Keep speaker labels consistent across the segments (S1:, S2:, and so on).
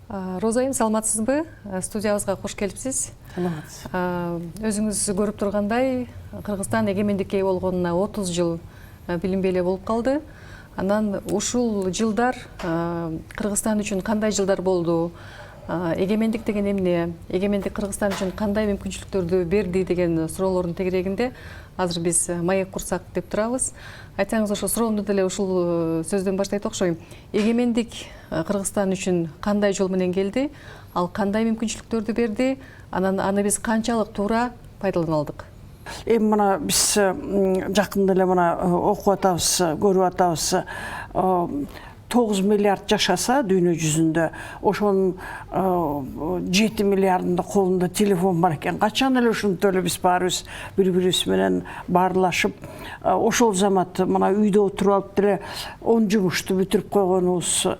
S1: Розайым, саламатсызбы? Студиябызга кош келипсиз. Өзүңүз көрүп тургандай, Кыргызстан эгемендикке ээ болгонуна 30 жыл билинбей эле болуп калды. Анан ушул жылдар Кыргызстан үчүн кандай жылдар болду? Эгемендик деген эмне? Эгемендик Кыргызстан үчүн кандай мүмкүнчүлүктөрдү берди деген суроолордун тегерегинде азыр биз маек курсак деп турабыз. Айтсаңыз, ошо суроону деле ушул сөздөн баштайт окшойм. Эгемендик Кыргызстан үчүн кандай жол менен келди? Ал кандай мүмкүнчүлүктөрдү берди? Анан аны биз канчалык туура пайдалана алдык?
S2: Мына биз жакында эле мына окуп атабыз, көрүп атабыз. 9 миллиард жашаса дүйнө жүзүндө, ошонун 7 миллиардында колунда телефон бар экен. Качан эле ушинтип эле биз баарыбыз бири-бирибиз менен баарлашып, ошол замат мына үйдө отуруп алып деле 10 жумушту бүтүрүп койгонубуз,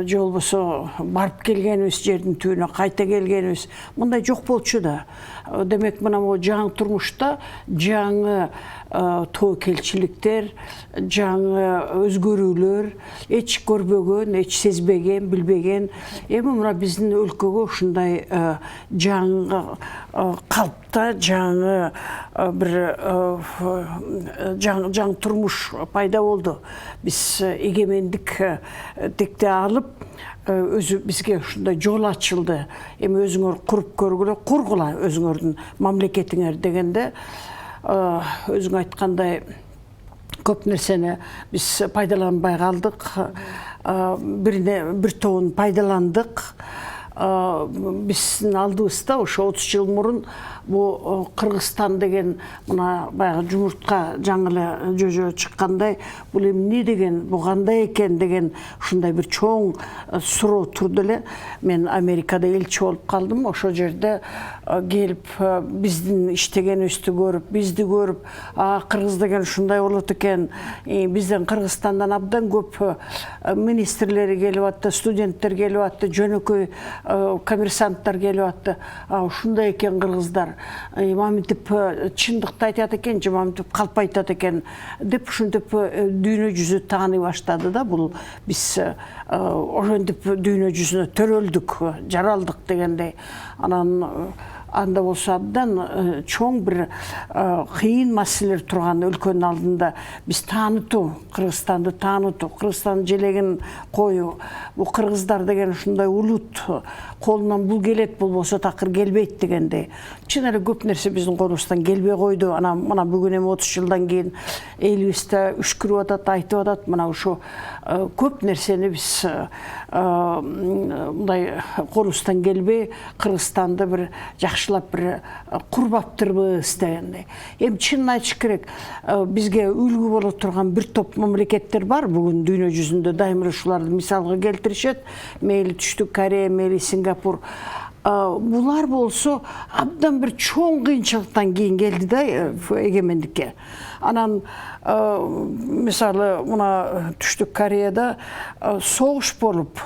S2: же болбосо барып келгенибиз жердин түбүнө, кайта келгенибиз мындай жок болчу да. Демек, мына могу жаңы турмушта жаңы тоокелчиликтер, жаңы өзгөрүүлөр, эч көрбөгөн, эч сезбеген, билбеген. Эми мына биздин өлкөгө ушундай жаңы калпта, жаңы бир жаңы турмуш пайда болду. Биз эгемендикти алып, өзү бизге ушундай жол ачылды. Эми өзүңөр куруп көргүлө, кургула өзүңөрдүн мамлекетиңер дегенде, өзүң айткандай көп нерсени биз пайдаланбай калдык. Бир тобун пайдаландык. Биздин алдыбызда ошо 30 жыл мурун бу Кыргызстан деген мына баягы жумуртка жаңы эле жөжө чыккандай, бул эмне деген, бу кандай экен деген ушундай бир чоң суроо турду эле. Мен Америкада элчи болуп калдым. Ошол жерде келип биздин иштегенибизди көрүп, бизди көрүп, кыргыз деген ушундай болот экен. Бизден Кыргызстандан абдан көп министрлери келип атты, студенттер келип атты, жөнөкөй коммерсанттар келип атты. Ушундай экен кыргыздар. Маминтип чындыкты айтат экен, же маминтип калп айтат экен деп ушинтип дүйнө жүзү тааный баштады да. Бул биз ошентип дүйнө жүзүнө төрөлдүк, жаралдык дегендей. Анан анда болсо абдан чоң бир кыйын маселелер турган өлкөнүн алдында биз таанытуу, Кыргызстанды таанытуу, Кыргызстандын желегин коюу. Бул кыргыздар деген ушундай улут, колунан бул келет, болбосо такыр келбейт дегендей. Чын эле көп нерсе биздин колубуздан келбей койду. Анан мына бүгүн эми 30 жылдан кийин элибизде үшкүрүп атат, айтып атат. Мына ушу көп нерсени биз мындай колубуздан келбей, Кыргызстанды бир жакшылап бир курбаптырбыз дегендей. Эми чынын айтыш керек, бизге үлгү боло турган бир топ мамлекеттер бар бүгүн дүйнө жүзүндө. Дайыма ушуларды мисалга келтиришет. Мейли Түштүк Корея, мейли Сингапур. Булар болсо абдан бир чоң кыйынчылыктан кийин келди да эгемендикке. Анан мисалы мына Түштүк Кореяда согуш болуп,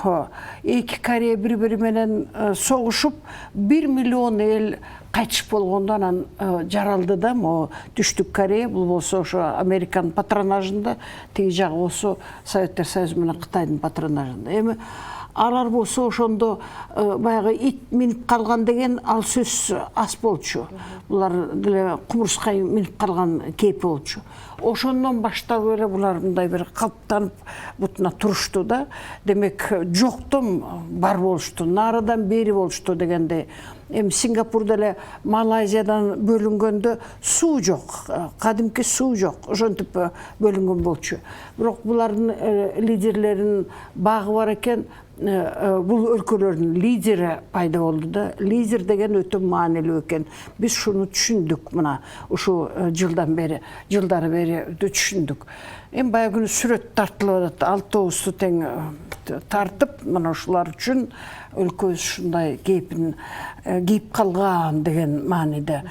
S2: эки Корея бири-бири менен согушуп, 1 миллион эл кайтыш болгондо анан жаралды да. Могу Түштүк Корея бул болсо ошо Американын патронажында, тиги жагы болсо Советтер Союзу менен Кытайдын патронажында. Эми алар болсо ошондо баягы ит минип калган деген ал сөз аз болчу. Булар деле кумурскай минип калган кейпи болчу. Ошондон баштап эле булар мындай бир калптанып бутуна турушту да. Демек, жоктон бар болушту, нарыдан бери болушту дегендей. Эми Сингапурда эле Малайзиядан бөлүнгөндө суу жок, кадимки суу жок, ошентип бөлүнгөн болчу. Бирок булардын лидерлеринин багы бар экен. Бул өлкөлөрдүн лидери пайда болду да. Лидер деген өтө маанилүү экен. Биз шуну түшүндүк мына ушу жылдары бери түшүндүк. Эми баягы күнү сүрөт тартылып атат. Алтообузду тең тартып, мына ушулар үчүн өлкөбүз ушундай кейпин кийип калган деген мааниде.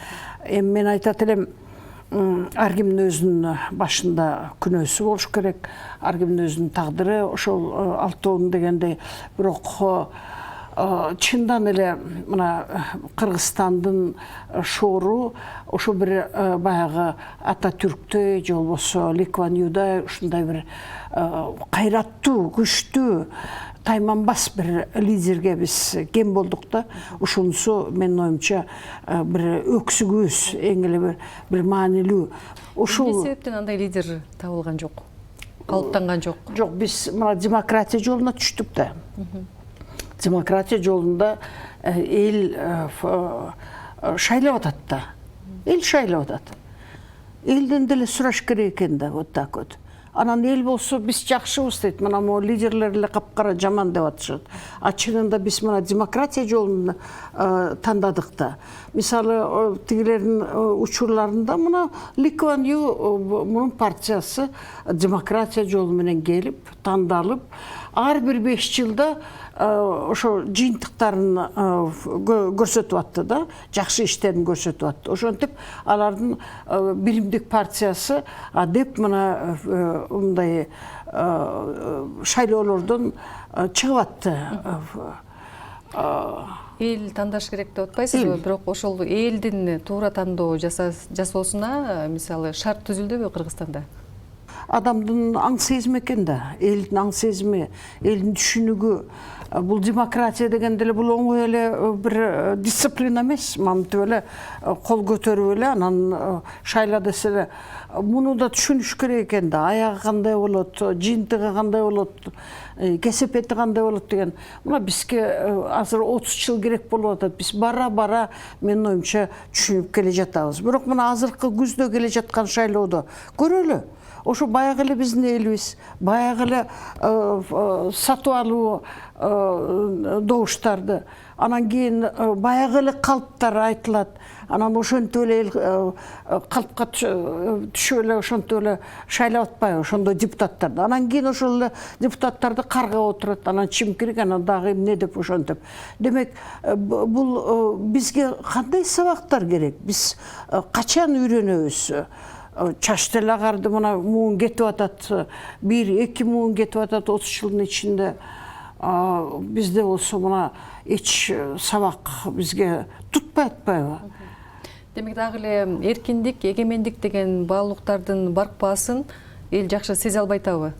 S2: Эми мен айтат элем, ар кимдин өзүнүн башында күнөөсү болуш керек, ар кимдин өзүнүн тагдыры ошол алтоонун дегендей. Бирок чындан эле мына Кыргызстандын шоору ошо бир баягы Ататүрктөй же болбосо Ли Куан Юдай ушундай бир кайраттуу, күчтүү тайманбас бір лидерге біз кем болдық та, ошонусу мен оюмча бір өксүгүбүз эң эле бір маанилүү.
S1: Эмне себептен андай лидер табылган жок? Калыптанган жок?
S2: Жок, биз мына демократия жолуна түштүк да. Демократия жолунда эл шайлап атат да. Эл шайлап атат. Элден деле сураш керек экен да, вот так вот. Анан эл болсо биз жакшыбыз дейт, мына могу лидерлер эле капкара жаман деп атышат. А чынында биз мына демократия жолун тандадык да. Мисалы, тигилердин учурларында мына Ли Куан Ю мунун партиясы демократия жолу менен келип, тандалып, ар бир 5 жылда ошо жыйынтыктарын көрсөтүп атты да, жакшы иштерин көрсөтүп атты. Ошентип алардын биримдик партиясы деп мына мындай шайлоолордон чыгып атты.
S1: Эл тандаш керек деп атпайсызбы, бирок ошол элдин туура тандоо жасоосуна мисалы шарт түзүлдүбү Кыргызстанда?
S2: Адамдын аң сезими экен да, элдин аң сезими, элдин түшүнүгү. Бул демократия деген деле бул оңой эле бир дисциплина эмес, мамтып эле кол көтөрүп эле анан шайла десе эле муну да түшүнүш керек экен да, аягы кандай болот, жыйынтыгы кандай болот, кесепети кандай болот деген. Мына бизге азыр 30 жыл керек болуп атат. Биз бара менин оюмча түшүнүп келе жатабыз. Бирок мына азыркы күздө келе жаткан шайлоодо көрөлү. Ошо баягы эле биздин элибиз, баягы эле сатып алуу добуштарды, анан кийин баягы эле калыптар айтылат. Анан ошентип эле калыпка түшүп эле ошентип эле шайлап атпайбы ошондой депутаттарды. Анан кийин ошол эле депутаттарды каргап отурат. Анан чимкирик, анан дагы эмне деп ошентип. Демек, бул бизге кандай сабактар керек? Биз качан үйрөнөбүз? Чач деле агарды мына муун кетип атат, 1-2 муун кетип атат 30 жылдын ичинде. Бизде болсо мына эч сабак бизге тутпай атпайбы?
S1: Демек, дагы эле эркиндик, эгемендик деген баалуулуктардын баркпаасын эл жакшы сезе албай атабы?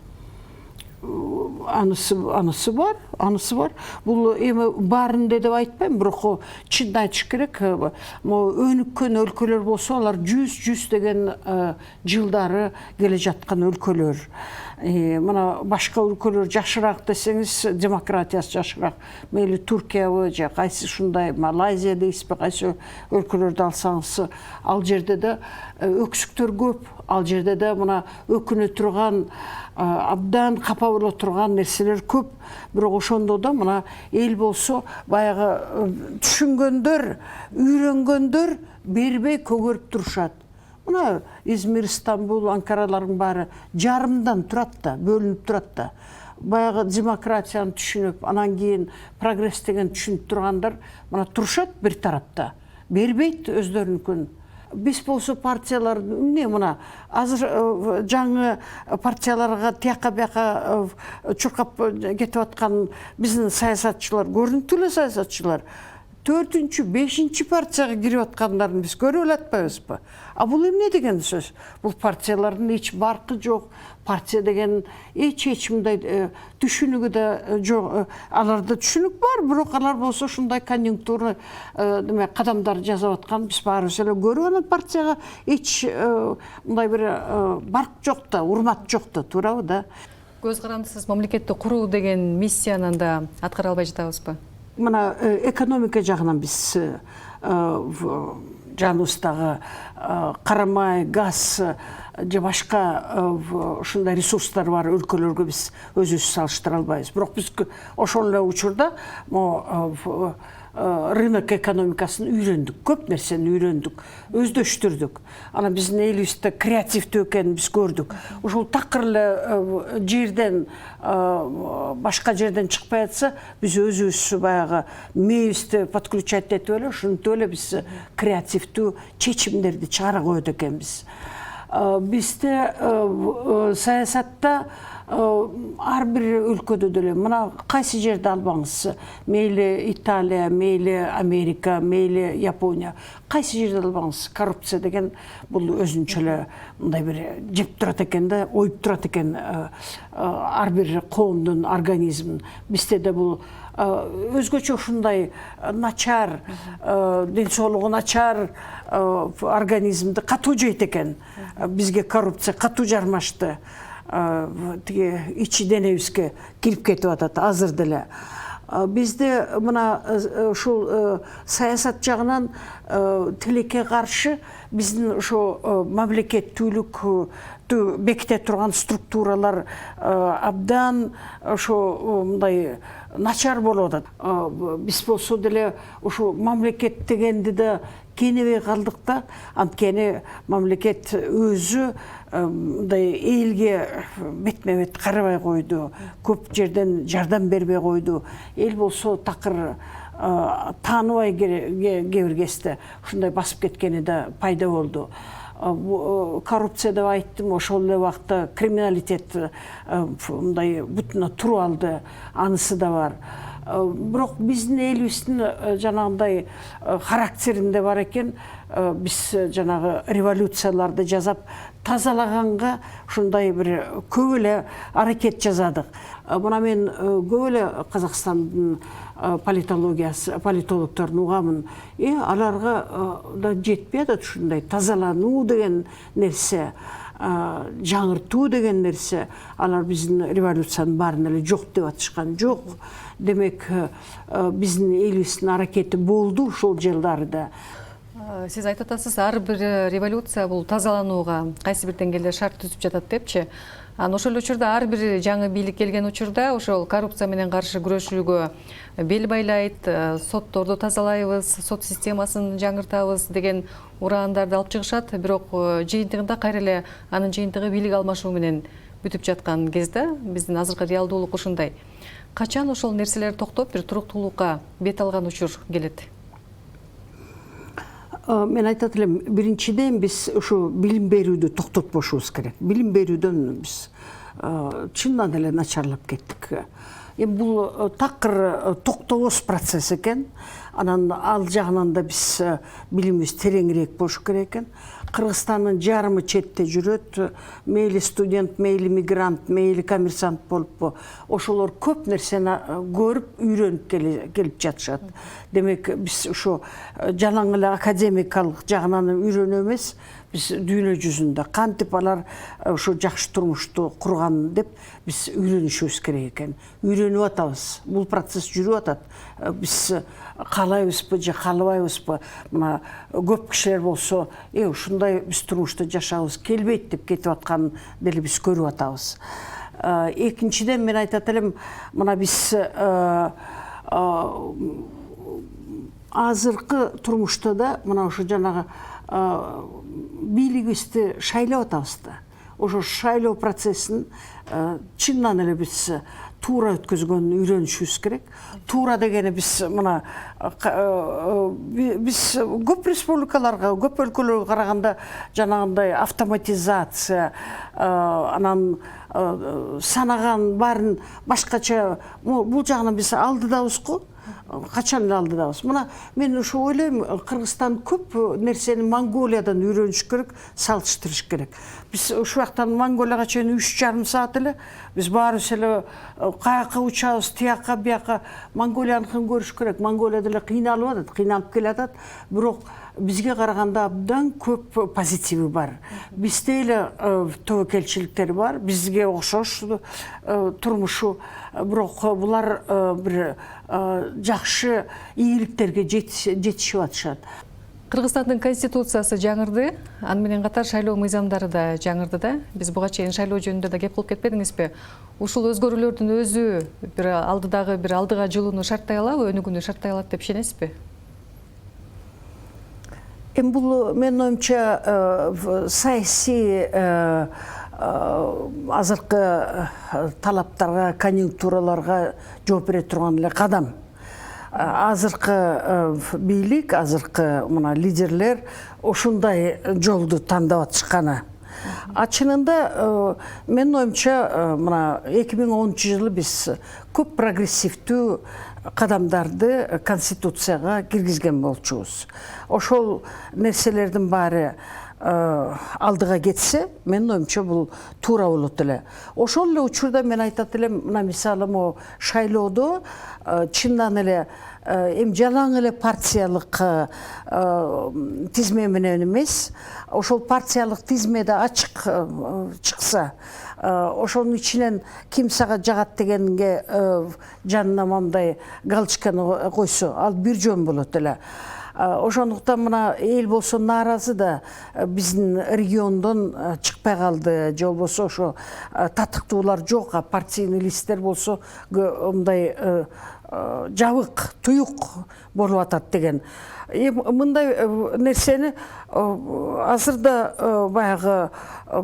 S2: Анысы бар. Бул эми баарында деп айтпайм, бирок чын айтыш керек. Өнүккөн өлкөлөр болсо, алар 100 деген жылдары келе жаткан өлкөлөр. Мына башка өлкөлөр жакшыраак десеңиз, демократиясы жакшыраак. Мейли Туркиябы же кайсы ушундай Малайзия дейсизби, кайсы өлкөлөрдү алсаңыз, ал жерде да өксүктөр көп. Ал жерде да мына өкүнө турган, абдан капа боло турган нерселер көп. Бирок ошондо да мына эл болсо баягы түшүнгөндөр, үйрөнгөндөр бербей көгөрүп турушат. Мына Измир, Стамбул, Анкаралардын баары жарымдан турат да, бөлүнүп турат да. Баягы демократияны түшүнүп, анан кийин прогресс деген түшүнүп тургандар мына турушат бир тарапта. Бербейт өздөрүнүкүн. Биз болсо партиялар эмне мына азыр жаңы партияларга тияка бияка чуркап кетип аткан биздин саясатчылар, көрүнүктүү эле саясатчылар 4-5 партияга кирип аткандарын биз көрүп эле атпайбызбы? А бул эмне деген сөз? Бул партиялардын эч баркы жок. Партия деген эч мындай түшүнүгү да жок. Аларда түшүнүк бар, бирок алар болсо ушундай конъюнктура кадамдар жасап аткан биз баарыбыз эле көрүп анан партияга эч мындай бир барк жок да, урмат жок да, туурабы да?
S1: Көз карандысыз мамлекетти куруу деген миссияны анда аткара албай жатабызбы?
S2: Мына экономика жагынан биз жаныбыздагы карамай, газ же башка ушундай ресурстар бар өлкөлөргө биз өзүбүз салыштыра албайбыз. Бирок биз ошол эле учурда рынок экономикасын үйрөндүк, көп нерсени үйрөндүк, өздөштүрдүк. Анан биздин элибизде креативдүү экенин биз көрдүк. Ушул такыр эле жерден башка жерден чыкпай атса, биз өзүбүз баягы мээбизди подключать этип эле, ушинтип эле биз креативдүү чечимдерди чыгара коет экенбиз. Бизде саясатта ар бир өлкөдө деле мына кайсы жерде албаңыз, мейли Италия, мейли Америка, мейли Япония, кайсы жерде албаңыз, коррупция деген бул өзүнчө эле мындай бир жеп турат экен да, оюп турат экен ар бир коомдун организмин. Бизде да бул өзгөчө ушундай начар, ден соолугу начар организмди катуу жейт экен. Бизге коррупция катуу жармашты. Тиги ичи денебизге кирип кетип атат азыр деле. Бизде мына ушул саясат жагынан тилекке каршы биздин ошо мамлекеттүүлүк беките турган структуралар абдан ошо мындай начар болуп атат. Биз болсо деле ушу мамлекет дегенди да кенебей калдык да, анткени мамлекет өзү мындай элге бетме бет карабай койду, көп жерден жардам бербей койду. Эл болсо такыр тааныбай кээ-бир кезде ушундай басып кеткени да пайда болду. Коррупция деп айттым, ошол эле убакта криминалитет мындай бутуна туруп алды, анысы да бар. Бирок биздин элибиздин жанагындай характеринде бар экен, биз жанагы революцияларды жасап тазалаганга ушундай бир көп эле аракет жасадык. Мына мен көп эле Казакстандын политологторун угамын. Аларга да жетпей атат ушундай тазалануу деген нерсе, жаңыртуу деген нерсе. Алар биздин революциянын баарын эле жок деп атышкан жок. Демек, биздин элибиздин аракети болду ушул жылдарда.
S1: Сиз айтып атасыз, ар бир революция бул тазаланууга кайсы бир деңгээлде шарт түзүп жатат депчи. Ошол эле учурда ар бир жаңы бийлик келген учурда ошол коррупция менен каршы күрөшүүгө бел байлайт, сотторду тазалайбыз, сот системасын жаңыртабыз деген ураандарды алып чыгышат. Бирок жыйынтыгында кайра эле анын жыйынтыгы бийлик алмашуу менен бүтүп жаткан кезде биздин азыркы реалдуулук ушундай. Качан ошол нерселер токтоп бир туруктуулукка бет алган учур келет?
S2: Мен айтат элем, биринчиден биз ушу билим берүүдү токтотпошубуз керек. Билим берүүдөн биз чындан эле начарлап кеттик. Бул такыр токтобос процесс экен. Анан ал жагынан да биз билимибиз тереңирээк болуш керек экен. Кыргызстандын жарымы четте жүрөт, мейли студент, мейли мигрант, мейли коммерсант болуппу, ошолор көп нерсени көрүп, үйрөнүп келип жатышат. Демек, биз ушу жалаң эле академикалык жагынан үйрөнүү эмес, биз дүйнө жүзүндө кантип алар ушу жакшы турмушту курган деп биз үйрөнүшүбүз керек экен. Үйрөнүп атабыз. Бул процесс жүрүп атат. Биз каалайбызбы же каалабайбызбы? Мына көп кишилер болсо, ушундай биз турмушта жашабыз келбейт деп кетип атканын деле биз көрүп атабыз. Экинчиден мен айтат элем, мына биз азыркы турмушта да мына ушу жанагы бийлигибизди шайлап атабыз да. Ошо шайлоо процессин чындан эле биз туура өткөзгөнүн үйрөнүшүбүз керек. Туура дегени биз мына биз көп республикаларга, көп өлкөлөргө караганда жанагындай автоматизация, анан санаган баарын башкача бул жагынан биз алдыдабыз го. Качан алдыдабыз. Мына мен ушу ойлойм, Кыргызстан көп нерсени Монголиядан үйрөнүш керек, салыштырыш керек. Биз ушу жактан Монголияга чейин 3,5 саат эле биз баарыбыз эле каяка учабыз, тияка бияка Монголияныкын көрүш керек. Монголия деле кыйналып атат, кыйналып келатат, бирок бизге караганда абдан көп позитиви бар. Бизде эле тобокелчиликтер бар, бизге окшош турмушу, бирок булар бир жакшы ийгиликтерге жетишип атышат.
S1: Кыргызстандын конституциясы жаңырды, аны менен катар шайлоо мыйзамдары да жаңырды да. Биз буга чейин шайлоо жөнүндө да кеп кылып кетпедиңизби? Ушул өзгөрүүлөрдүн өзү бир алдыдагы бир алдыга жылууну шарттай алабы, өнүгүүнү шарттай алат деп ишенесизби?
S2: Бул менин оюмча саясий азыркы талаптарга, конъюнктураларга жооп бере турган эле кадам. Азыркы бийлик, азыркы мына лидерлер ушундай жолду тандап атышканы. Чынында мен оюмча мына 2010 жылы биз көп прогрессивдүү кадамдарды конституцияга киргизген болчубуз. Ошол нерселердин баары алдыга кетсе, мен оюмча бул туура болот эле. Ошол эле учурда мен айтат элем, мына мисалы могу шайлоодо чындан эле жалаң эле партиялык тизме менен эмес, ошол партиялык тизмеде ачык чыкса, ошонун ичинен ким сага жагат дегенге жанына мындай галочканы койсо, ал бир жөн болот эле. Ошондуктан мына эл болсо нааразы да биздин региондон чыкпай калды, же болбосо ошо татыктуулар жок, партийный листтер болсо мындай жабык, туюк болуп атат деген. Мындай нерсени азырда баягы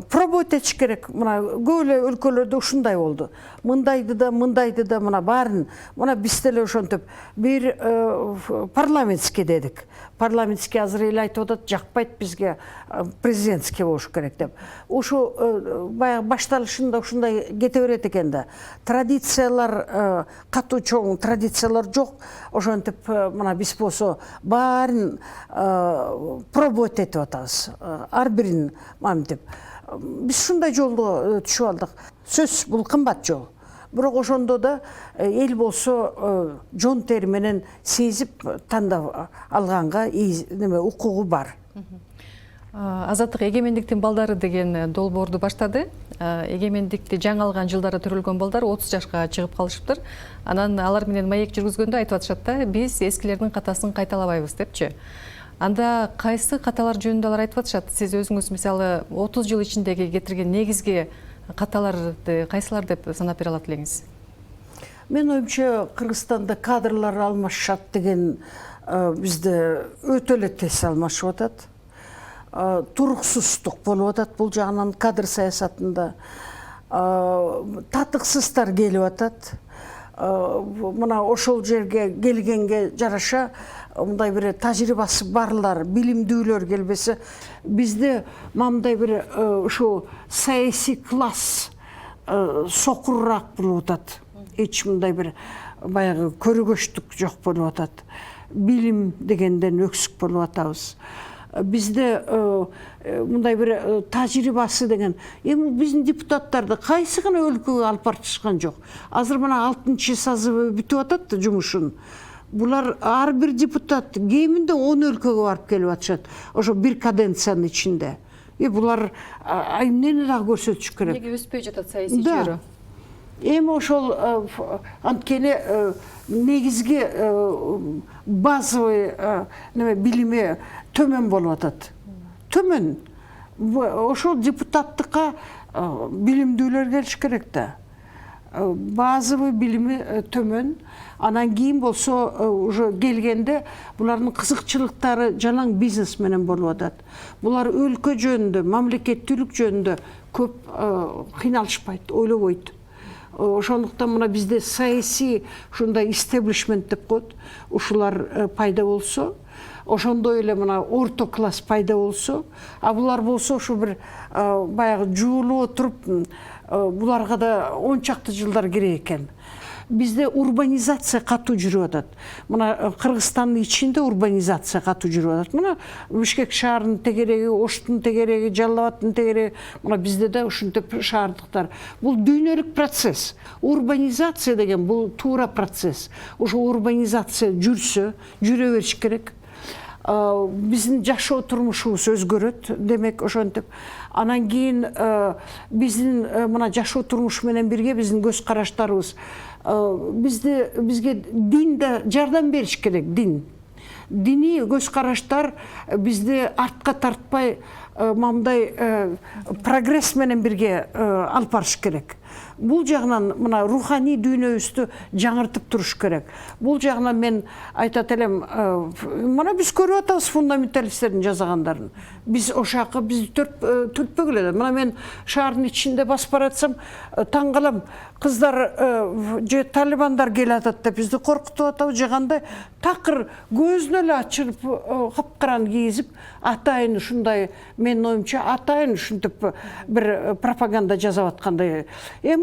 S2: пробовать этиш керек. Мына көп эле өлкөлөрдө ушундай болду. Мындайды да мына баарын, мына биз деле ошентип бир парламентский дедик. Парламентский азыр эл айтып атат, жакпайт бизге, президентский болуш керек деп. Ошо баягы башталышында ушундай кете берет экен да. Традициялар, катуу чоң традициялар жок. Ошентип мына биз болсо баарын пробовать этип атабыз. Ар бирин мамтип. Биз ушундай жолдо түшүп алдык. Сөз бул кымбат жол. Бирок ошондо да эл болсо жон тери менен сезип тандап алганга укугу бар.
S1: Азаттык эгемендиктин балдары деген долбоорду баштады. Эгемендикти жаңы алган жылдары төрөлгөн балдар 30 жашка чыгып калышыптыр. Анан алар менен маек жүргүзгөндө айтып атышат да, биз эскилердин катасын кайталабайбыз депчи. Анда кайсы каталар жөнүндө алар айтып атышат? Сиз өзүңүз мисалы 30 жыл ичиндеги кетирген негизги каталарды кайсылар деп санап бере алат элеңиз?
S2: Мен оюмча Кыргызстанда кадрлар алмашат деген бизде өтө эле тез алмашып атат. Туруксуздук болуп атат бул жагынан кадр саясатында. Татыксыздар келип атат. Мына ошол жерге келгенге жараша мындай бир тажрыйбасы барлар, билимдүүлөр келбесе, бизде мындай бир ушу саясий класс сокурураак болуп атат. Эч мындай бир баягы көрөгөчтүк жок болуп атат. Билим дегенден өксүк болуп атабыз. Бизде мындай бир тажрыйбасы деген, эми биздин депутаттарды кайсы гана өлкөгө алып барышкан жок. Азыр мына 6-чы сазыбы бүтүп атат жумушун. Булар ар бир депутат кеминде 10 өлкөгө барып келип атышат. Ошо бир каденциянын ичинде. Булар эмнени дагы көрсөтүш керек?
S1: Неге өспөй жатат саясий чөйрө?
S2: Эми ошол анткени негизги базовый билими төмөн болуп атат. Төмөн. Ошол депутаттыкка билимдүүлөр келиш керек да. Базовый билими төмөн. Анан кийин болсо уже келгенде булардын кызыкчылыктары жалаң бизнес менен болуп атат. Булар өлкө жөнүндө, мамлекеттүүлүк жөнүндө көп кыйналышпайт, ойлобойт. Ошондуктан мына бизде саясий ушундай истеблишмент деп коет. Ушулар пайда болсо, ошондой эле мына орто класс пайда болсо, а булар болсо ушу бир баягы жуулуп отуруп, буларга да 10 чакты жылдар керек экен. Бизде урбанизация катуу жүрүп атат. Мына Кыргызстандын ичинде урбанизация катуу жүрүп атат. Мына Бишкек шаарынын тегереги, Оштун тегереги, Жалал Абадтын тегереги, мына бизде да ушинтип шаардыктар. Бул дүйнөлүк процесс. Урбанизация деген бул туура процесс. Ошо урбанизация жүрсө, жүрө бериш керек. Биздин жашоо турмушубуз өзгөрөт, демек ошентип. Анан кийин биздин мына жашоо турмуш менен бирге биздин көз караштарыбыз, бизге дин да жардам бериш керек, дин. Диний көз караштар бизди артка тартпай, мындай прогресс менен бирге алып барыш керек. Бул жагынан мына руханий дүйнөбүздү жаңыртып туруш керек. Бул жагынан мен айтат элем, мына биз көрүп атабыз фундаменталисттердин жазгандарын. Биз ошакы биз түртпөгүл эле. Мына мен шаардын ичинде басып баратсам, таң калам, кыздар же талибандар келатат деп бизди коркутуп атабы же кандай, такыр көзүн эле ачырып капкараны кийизип, атайын ушундай, менин оюмча атайын ушинтип бир пропаганда жасап аткандай.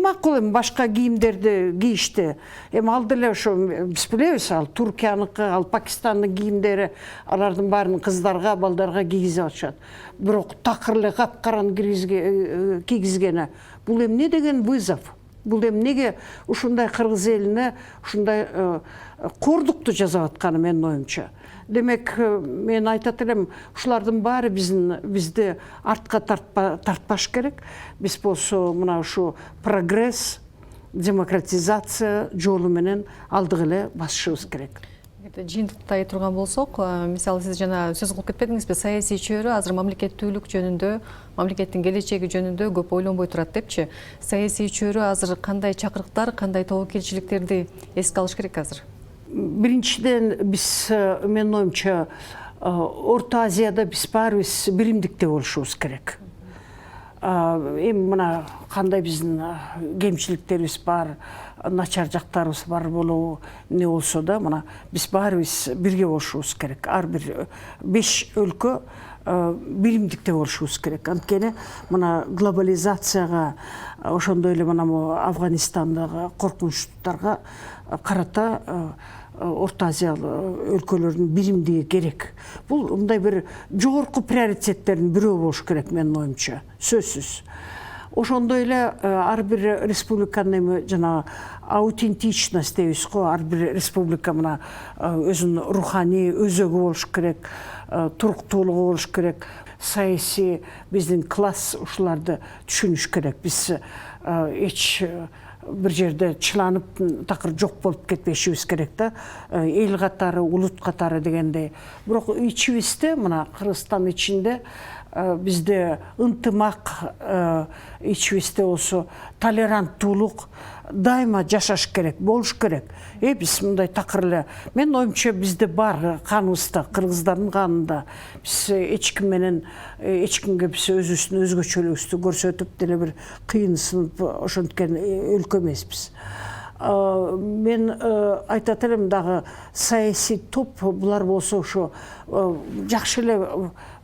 S2: Макул эми башка кийимдерди кийишти. Эми ал деле ошо биз билебиз, ал Туркияныкы, ал Пакистандын кийимдери, алардын баарын кыздарга, балдарга кийгизип атышат. Бирок такыр эле капкараны кийгизгени бул эмне деген вызов? Бул эмнеге ушундай кыргыз элине ушундай кордукту жасап атканы менин оюмча. Демек, мен айтат элем, ушулардын баары бизди артка тартпаш керек. Биз болсо мына ушу прогресс, демократизация жолу менен алдыга эле басышыбыз керек.
S1: Жыйынтыктай турган болсок, мисалы сиз жана сөз кылып кетпедиңизби, саясий чөйрө азыр мамлекеттүүлүк жөнүндө, мамлекеттин келечеги жөнүндө көп ойлонбой турат депчи. Саясий чөйрө азыр кандай чакырыктар, кандай тобокелчиликтерди эске алыш керек азыр?
S2: Биринчиден биз, менин оюмча, Орто Азияда биз баарыбыз биримдикте болушубуз керек. Эми мына кандай биздин кемчиликтерибиз бар, начар жактарыбыз бар болобу, эмне болсо да, мына биз баарыбыз бирге болушубуз керек. Ар бир 5 өлкө биримдикте болушубуз керек. Анткени мына глобализацияга, ошондой эле мына Афганистандагы коркунучтарга карата Орто Азия өлкөлөрүнүн биримдиги керек. Бул мындай бир жогорку приоритеттердин бирөө болуш керек менин оюмча, сөзсүз. Ошондой эле ар бир республиканын эми жана аутентичность дейбиз го, ар бир республика мына өзүнүн руханий өзөгү болуш керек, туруктуулугу болуш керек. Саясий биздин класс ушуларды түшүнүш керек. Биз эч бир жерде чыланып такыр жок болуп кетпешибиз керек да. Эл катары, улут катары дегендей. Бирок ичибизде, мына Кыргызстан ичинде бизде ынтымак, ичибизде болсо толеранттуулук дайыма жашаш керек, болуш керек. Биз мындай такыр эле, менин оюмча бизде бар каныбызда, кыргыздардын канында. Биз эч ким менен, эч кимге биз өзүбүздүн өзгөчөлүгүбүздү көрсөтүп деле бир кыйынсынып ошенткен өлкө эмеспиз. Мен айтат элем дагы, саясий топ булар болсо ошо жакшы эле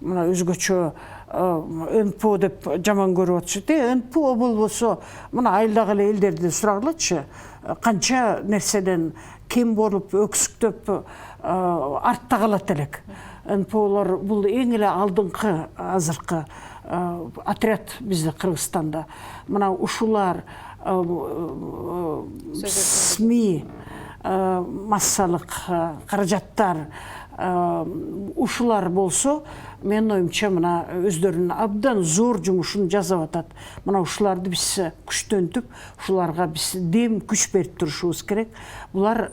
S2: мына өзгөчө НПО деп жаман көрүп атышат. НПО болбосо мына айылдагы эле элдерди сурагылачы, канча нерседен кем болуп, өксүктөп артта калат элек. НПОлор бул эң эле алдыңкы азыркы отряд бизде Кыргызстанда. Мына ушулар СМИ, массалык каражаттар, ушулар болсо, менин оюмча мына өздөрүнүн абдан зор жумушун жасап атат. Мына ушуларды биз күчтөнтүп, ушуларга биз дем күч берип турушубуз керек. Булар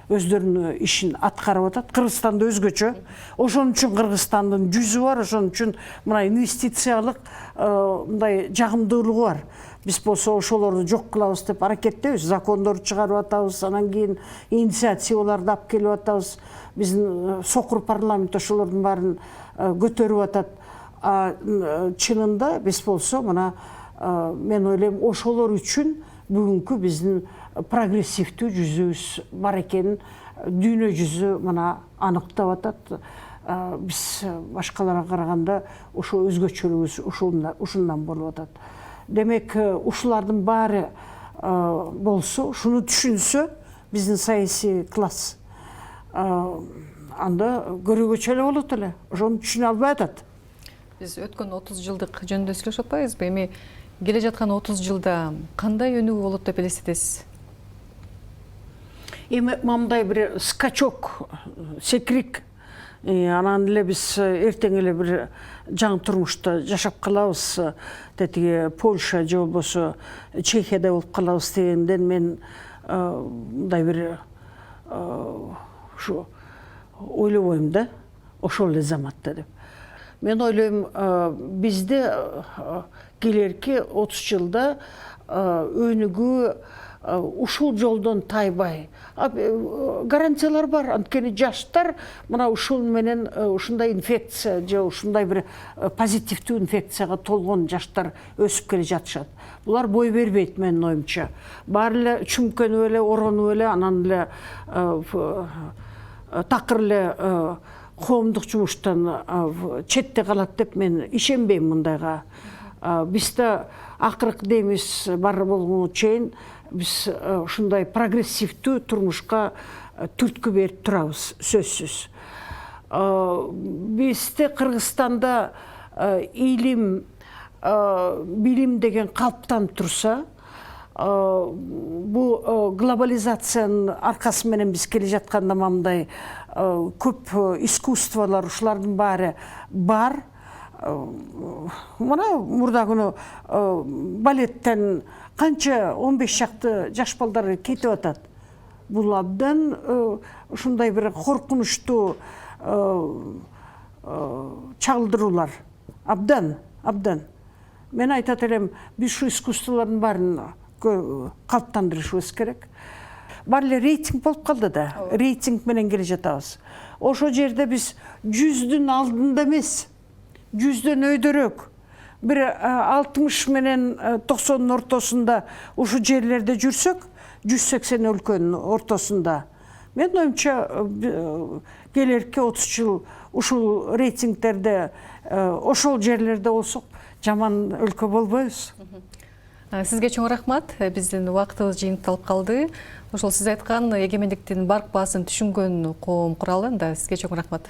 S2: өздөрүнүн ишин аткарып атат. Кыргызстанда өзгөчө. Ошон үчүн Кыргызстандын жүзү бар, ошон үчүн мына инвестициялык мындай жагымдуулугу бар. Биз болсо ошолорду жок кылабыз деп аракеттебиз, закондорду чыгарып атабыз, анан кийин инициативаларды алып келип атабыз. Биздин сокур парламент ошолордун баарын көтөрүп атат. Чынында биз болсо мына мен ойлойм, ошолор үчүн бүгүнкү биздин прогрессивдүү жүзүбүз бар экенин дүйнө жүзү мына аныктап атат. Биз башкаларга караганда ошо өзгөчөлүгүбүз ушундан болуп атат. Демек, ушулардын баары болсо, ушуну түшүнсө, биздин саясий класс, анда көрүүгөчө эле болот эле. Ошону түшүнө албай атат.
S1: Биз өткөн 30 жылдык жөнүндө сүйлөшүп атпайбызбы? Эми келе жаткан 30 жылда кандай өнүгүү болот деп элестетесиз?
S2: Эми мындай бир скачок, секирик, анан эле биз эртең эле бир жаңы турмушта жашап калабыз, тетиги Польша же болбосо Чехияда болуп калабыз дегенден мен мындай бир ушу ойлобойм да, ошол эле заматта деп. Мен ойлойм, бизде келерки 30 жылда өнүгүү ушул жолдон тайбай. Гарантиялар бар. Анткени жаштар мына ушул менен ушундай инфекция же ушундай бир позитивдүү инфекцияга толгон жаштар өсүп келе жатышат. Булар бой бербейт менин оюмча. Баары эле чүмкөнүп эле, оронуп эле, анан эле такыр эле коомдук жумуштан четте калат деп мен ишенбейм мындайга. Бизде акыркы дейбиз бар болгону чейин биз ушундай прогрессивдүү турмушка түрткү берип турабыз, сөзсүз. Бизде Кыргызстанда илим, билим деген калыптанып турса, бул глобализациянын аркасы менен биз келе жатканда мындай көп искусстволор, ушулардын баары бар. Мына мурда күнү балеттен канча 15 шакты жаш балдар кетип атат. Бул абдан ушундай бир коркунучтуу чалдыруулар. Абдан. Мен айтат элем, биз ушу искусстволордун баарын калыптандырышыбыз керек. Бар эле рейтинг болуп калды да. Рейтинг менен келе жатабыз. Ошо жерде биз 100-дүн алдында эмес, 100дөн өйдөрөөк, бир 60 менен 90-дун ортосунда ушу жерлерде жүрсөк, 180 өлкөнүн ортосунда. Мен оюмча келерки 30 жыл ушул рейтингтерде ошол жерлерде болсок, жаман өлкө болбойбуз.
S1: Сизге чоң рахмат. Биздин убактыбыз жыйынтылып калды. Ошол сиз айткан эгемендиктин барк баасын түшүнгөн коом куралы. Сизге чоң рахмат.